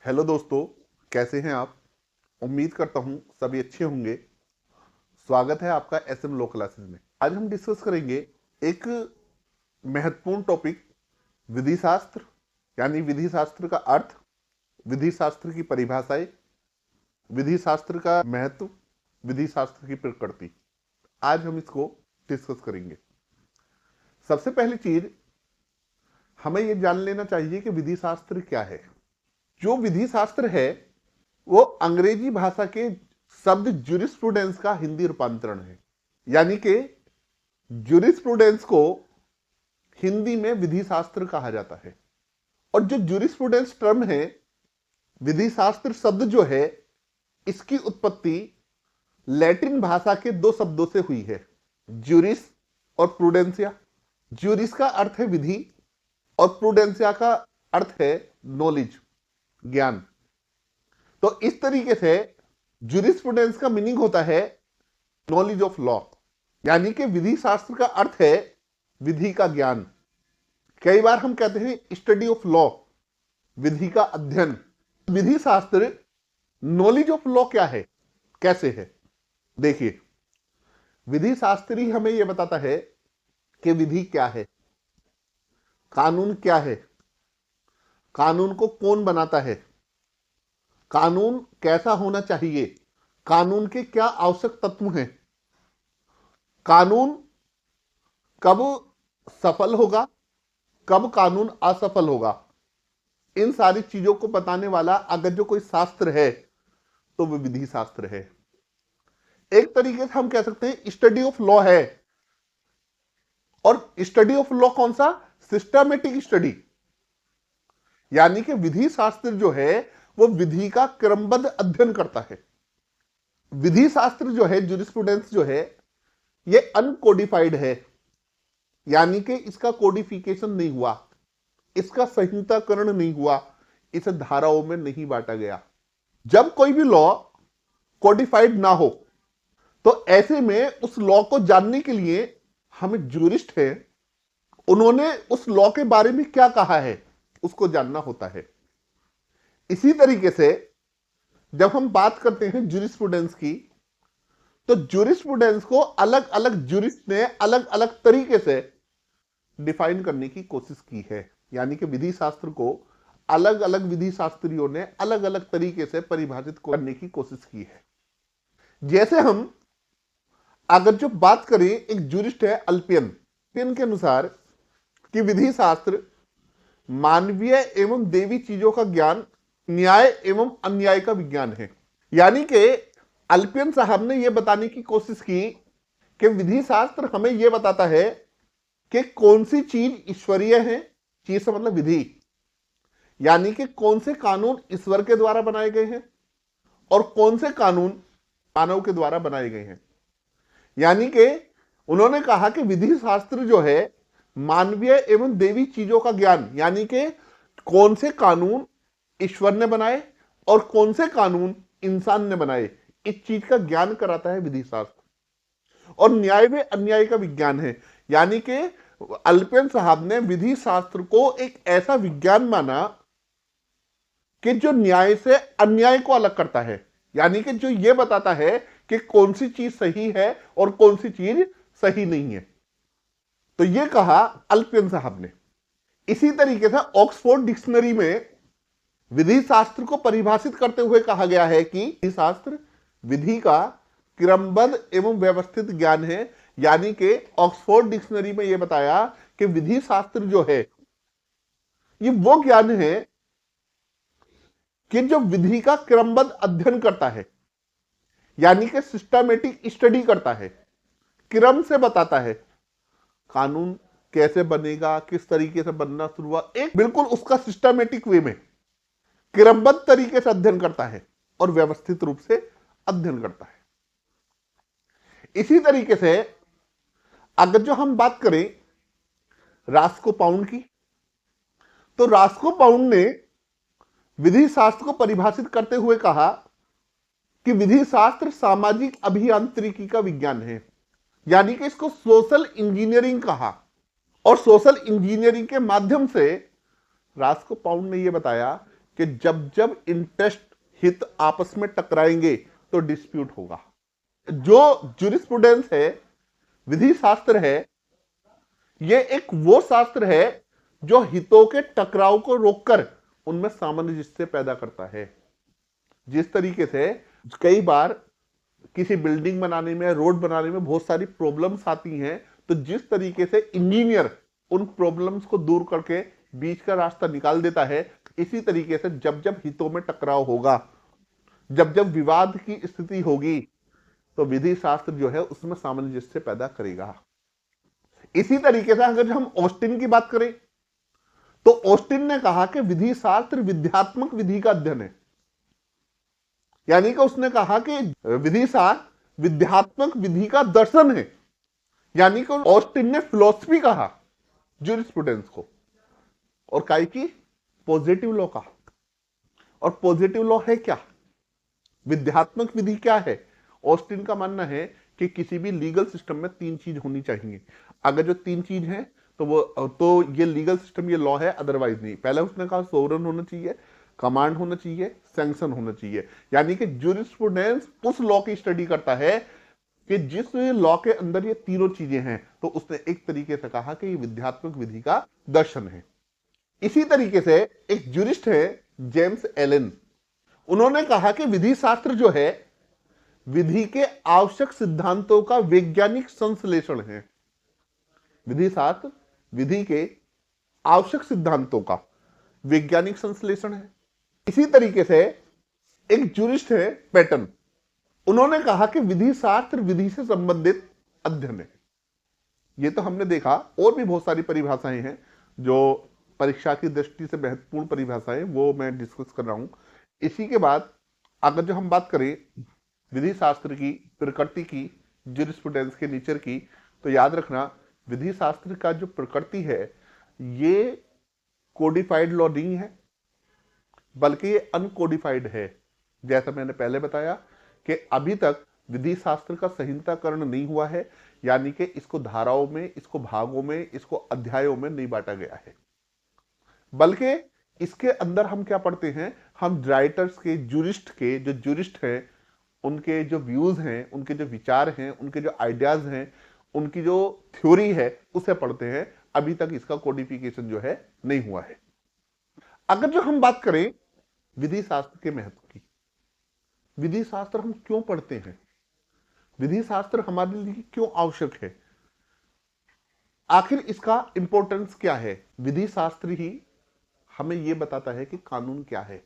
Hello दोस्तों, कैसे हैं आप। उम्मीद करता हूं सभी अच्छे होंगे। स्वागत है आपका एसएम लो क्लासेस में। आज हम डिस्कस करेंगे एक महत्वपूर्ण टॉपिक, विधि शास्त्र, यानी विधि शास्त्र का अर्थ, विधि शास्त्र की परिभाषाएं, विधि शास्त्र का महत्व, विधि शास्त्र की प्रकृति। आज हम इसको डिस्कस करेंगे। सबसे पहली चीज हमें यह जान लेना चाहिए कि विधि शास्त्र क्या है। जो विधि शास्त्र है वो अंग्रेजी भाषा के शब्द ज्यूरिस्प्रूडेंस का हिंदी रूपांतरण है। यानी कि ज्यूरिस्प्रूडेंस को हिंदी में विधि शास्त्र कहा जाता है। और जो ज्यूरिस्प्रूडेंस टर्म है, विधि शास्त्र शब्द जो है, इसकी उत्पत्ति लैटिन भाषा के दो शब्दों से हुई है, ज्यूरिस और प्रूडेंसिया। ज्यूरिस का अर्थ है विधि और प्रूडेंसिया का अर्थ है नॉलेज, ज्ञान। तो इस तरीके से ज्यूरिस्प्रूडेंस का मीनिंग होता है नॉलेज ऑफ लॉ, यानी कि विधि शास्त्र का अर्थ है विधि का ज्ञान। कई बार हम कहते हैं स्टडी ऑफ लॉ, विधि का अध्ययन। विधि शास्त्र नॉलेज ऑफ लॉ क्या है, कैसे है। देखिए, विधि शास्त्र ही हमें यह बताता है कि विधि क्या है, कानून क्या है, कानून को कौन बनाता है, कानून कैसा होना चाहिए, कानून के क्या आवश्यक तत्व हैं, कानून कब सफल होगा, कब कानून असफल होगा। इन सारी चीजों को बताने वाला अगर जो कोई शास्त्र है तो वो विधि शास्त्र है। एक तरीके से हम कह सकते हैं स्टडी ऑफ लॉ है। और स्टडी ऑफ लॉ कौन सा, सिस्टमैटिक स्टडी। यानी कि विधि शास्त्र जो है वो विधि का क्रमबद्ध अध्ययन करता है। विधि शास्त्र जो है, ज्यूरिस्प्रूडेंस जो है, ये अनकोडिफाइड है, यानी कि इसका कोडिफिकेशन नहीं हुआ, इसका संहिताकरण नहीं हुआ, इसे धाराओं में नहीं बांटा गया। जब कोई भी लॉ कोडिफाइड ना हो तो ऐसे में उस लॉ को जानने के लिए हमें ज्यूरिस्ट है, उन्होंने उस लॉ के बारे में क्या कहा है उसको जानना होता है। इसी तरीके से जब हम बात करते हैं ज्यूरिस्प्रूडेंस की, तो ज्यूरिस्प्रूडेंस को अलग अलग ज्यूरिस्ट ने अलग अलग तरीके से डिफाइन करने की कोशिश की है। यानी कि विधि शास्त्र को अलग अलग विधि शास्त्रियों ने अलग अलग तरीके से परिभाषित करने की कोशिश की है। जैसे हम अगर जो बात करें, एक ज्यूरिस्ट है अल्पियन के अनुसार कि विधि शास्त्र मानवीय एवं देवी चीजों का ज्ञान, न्याय एवं अन्याय का विज्ञान है। यानी कि अल्पियन साहब ने यह बताने की कोशिश की कि विधि शास्त्र हमें यह बताता है कि कौन सी चीज ईश्वरीय है, चीज से मतलब विधि, यानी कि कौन से कानून ईश्वर के द्वारा बनाए गए हैं और कौन से कानून मानव के द्वारा बनाए गए हैं। यानी कि उन्होंने कहा कि विधि शास्त्र जो है मानवीय एवं देवी चीजों का ज्ञान, यानी कि कौन से कानून ईश्वर ने बनाए और कौन से कानून इंसान ने बनाए, इस चीज का ज्ञान कराता है विधि शास्त्र। और न्याय व अन्याय का विज्ञान है। यानी कि अल्पियन साहब ने विधि शास्त्र को एक ऐसा विज्ञान माना कि जो न्याय से अन्याय को अलग करता है, यानी कि जो यह बताता है कि कौन सी चीज सही है और कौन सी चीज सही नहीं है। तो यह कहा अल्पियन साहब ने। इसी तरीके से ऑक्सफोर्ड डिक्शनरी में विधि शास्त्र को परिभाषित करते हुए कहा गया है कि विधि शास्त्र विधि का क्रमबद्ध एवं व्यवस्थित ज्ञान है। यानी कि ऑक्सफोर्ड डिक्शनरी में यह बताया कि विधि शास्त्र जो है ये वो ज्ञान है कि जो विधि का क्रमबद्ध अध्ययन करता है, यानी कि सिस्टमैटिक स्टडी करता है, क्रम से बताता है कानून कैसे बनेगा, किस तरीके से बनना शुरू हुआ, एक बिल्कुल उसका सिस्टमैटिक वे में क्रमबद्ध तरीके से अध्ययन करता है और व्यवस्थित रूप से अध्ययन करता है। इसी तरीके से अगर जो हम बात करें रास्को पाउंड की, तो रास्को पाउंड ने विधि शास्त्र को परिभाषित करते हुए कहा कि विधि शास्त्र सामाजिक अभियांत्रिकी का विज्ञान है। यानी कि इसको सोशल इंजीनियरिंग कहा। और सोशल इंजीनियरिंग के माध्यम से रास्को पाउंड ने यह बताया कि जब जब इंटरेस्ट हित आपस में टकराएंगे तो डिस्प्यूट होगा। जो ज्यूरिस्प्रूडेंस है, विधि शास्त्र है, यह एक वो शास्त्र है जो हितों के टकराव को रोककर उनमें सामंजस्य पैदा करता है। जिस तरीके से कई बार किसी बिल्डिंग बनाने में, रोड बनाने में बहुत सारी प्रॉब्लम्स आती हैं, तो जिस तरीके से इंजीनियर उन प्रॉब्लम्स को दूर करके बीच का रास्ता निकाल देता है, इसी तरीके से जब जब हितों में टकराव होगा, जब जब विवाद की स्थिति होगी, तो विधि शास्त्र जो है उसमें सामंजस्य पैदा करेगा। इसी तरीके से अगर हम ऑस्टिन की बात करें, तो ऑस्टिन ने कहा कि विधि शास्त्र विद्यात्मक विधि का अध्ययन है। यानी कि उसने कहा कि विधि शास्त्र विद्यात्मक विधि का दर्शन है। यानी कि ऑस्टिन ने फिलॉसफी कहा ज्यूरिस्प्रूडेंस को, और काय की पॉजिटिव लॉ का। और पॉजिटिव लॉ है क्या, विद्यात्मक विधि क्या है? ऑस्टिन का मानना है कि किसी भी लीगल सिस्टम में 3 चीज होनी चाहिए। अगर जो 3 चीज है तो ये लीगल सिस्टम, ये लॉ है, अदरवाइज नहीं। पहले उसने कहा सोवरेन होना चाहिए, कमांड होना चाहिए, सैंक्शन होना चाहिए। यानी कि ज्यूरिस्प्रूडेंस उस लॉ की स्टडी करता है कि जिस लॉ के अंदर ये तीनों चीजें हैं, तो उसने एक तरीके से कहा कि ये विद्यात्मक विधि का दर्शन है। इसी तरीके से एक ज्यूरिस्ट है जेम्स एलन, उन्होंने कहा कि विधि शास्त्र जो है विधि के आवश्यक सिद्धांतों का वैज्ञानिक संश्लेषण है। विधि शास्त्र विधि के आवश्यक सिद्धांतों का वैज्ञानिक संश्लेषण है। इसी तरीके से एक ज्यूरिस्ट है पैटन, उन्होंने कहा कि विधि शास्त्र विधि से संबंधित अध्ययन है। ये तो हमने देखा, और भी बहुत सारी परिभाषाएं हैं जो परीक्षा की दृष्टि से महत्वपूर्ण परिभाषाएं, वो मैं डिस्कस कर रहा हूं। इसी के बाद अगर जो हम बात करें विधि शास्त्र की प्रकृति की, ज्यूरिस्प्रूडेंस के नेचर की, तो याद रखना विधि शास्त्र का जो प्रकृति है ये कोडिफाइड लॉ नहीं है, बल्कि ये अनकोडिफाइड है। जैसा मैंने पहले बताया कि अभी तक विधि शास्त्र का संहिताकरण नहीं हुआ है, यानी कि इसको धाराओं में, इसको भागों में, इसको अध्यायों में नहीं बांटा गया है, बल्कि इसके अंदर हम क्या पढ़ते हैं, हम राइटर्स के, ज्यूरिस्ट के, जो ज्यूरिस्ट हैं उनके जो व्यूज हैं, उनके जो विचार हैं, उनके जो आइडियाज हैं, उनकी जो थ्योरी है उसे पढ़ते हैं। अभी तक इसका कोडिफिकेशन जो है नहीं हुआ है। अगर जो हम बात करें विधि शास्त्र के महत्व की, विधि शास्त्र हम क्यों पढ़ते हैं, विधि शास्त्र हमारे लिए क्यों आवश्यक है, आखिर इसका इंपॉर्टेंस क्या है? विधि शास्त्र ही हमें यह बताता है कि कानून क्या है।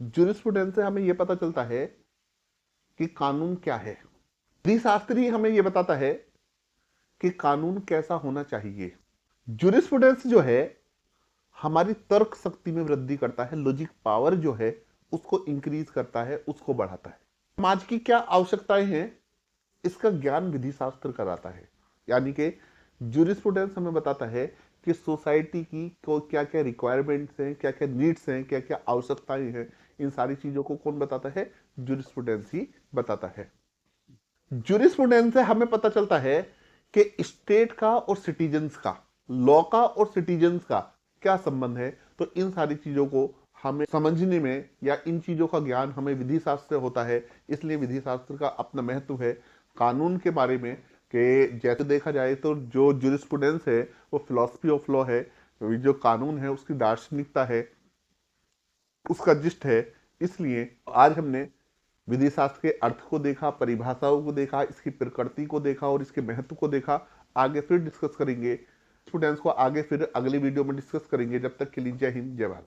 ज्यूरिस्प्रूडेंस से हमें यह पता चलता है कि कानून क्या है। विधि शास्त्र ही हमें यह बताता है कि कानून कैसा होना चाहिए। ज्यूरिस्प्रूडेंस जो है हमारी तर्क शक्ति में वृद्धि करता है, लॉजिक पावर जो है उसको इंक्रीज करता है, उसको बढ़ाता है। समाज की क्या आवश्यकताएं हैं इसका ज्ञान विधि शास्त्र कराता है। यानी कि ज्यूरिस्प्रूडेंस हमें बताता है कि सोसाइटी की को क्या क्या रिक्वायरमेंट्स हैं, क्या क्या नीड्स हैं, क्या क्या आवश्यकताएं हैं, इन सारी चीजों को कौन बताता है? ज्यूरिस्प्रूडेंस ही बताता है। ज्यूरिस्प्रूडेंस से हमें पता चलता है कि स्टेट का और सिटीजन्स का, लॉ का और सिटीजन्स का क्या संबंध है। तो इन सारी चीजों को हमें समझने में, या इन चीजों का ज्ञान हमें विधि शास्त्र से होता है। इसलिए विधि शास्त्र का अपना महत्व है कानून के बारे में। कि जैसे देखा जाए तो जो ज्यूरिस्प्रूडेंस है वो फिलॉसफी ऑफ लॉ है, जो कानून है उसकी दार्शनिकता है, उसका जिस्ट है। इसलिए आज हमने विधि शास्त्र के अर्थ को देखा, परिभाषाओं को देखा, इसकी प्रकृति को देखा और इसके महत्व को देखा। आगे फिर डिस्कस करेंगे, स्टूडेंट्स को आगे फिर अगली वीडियो में डिस्कस करेंगे। जब तक के लिए जय हिंद, जय भारत।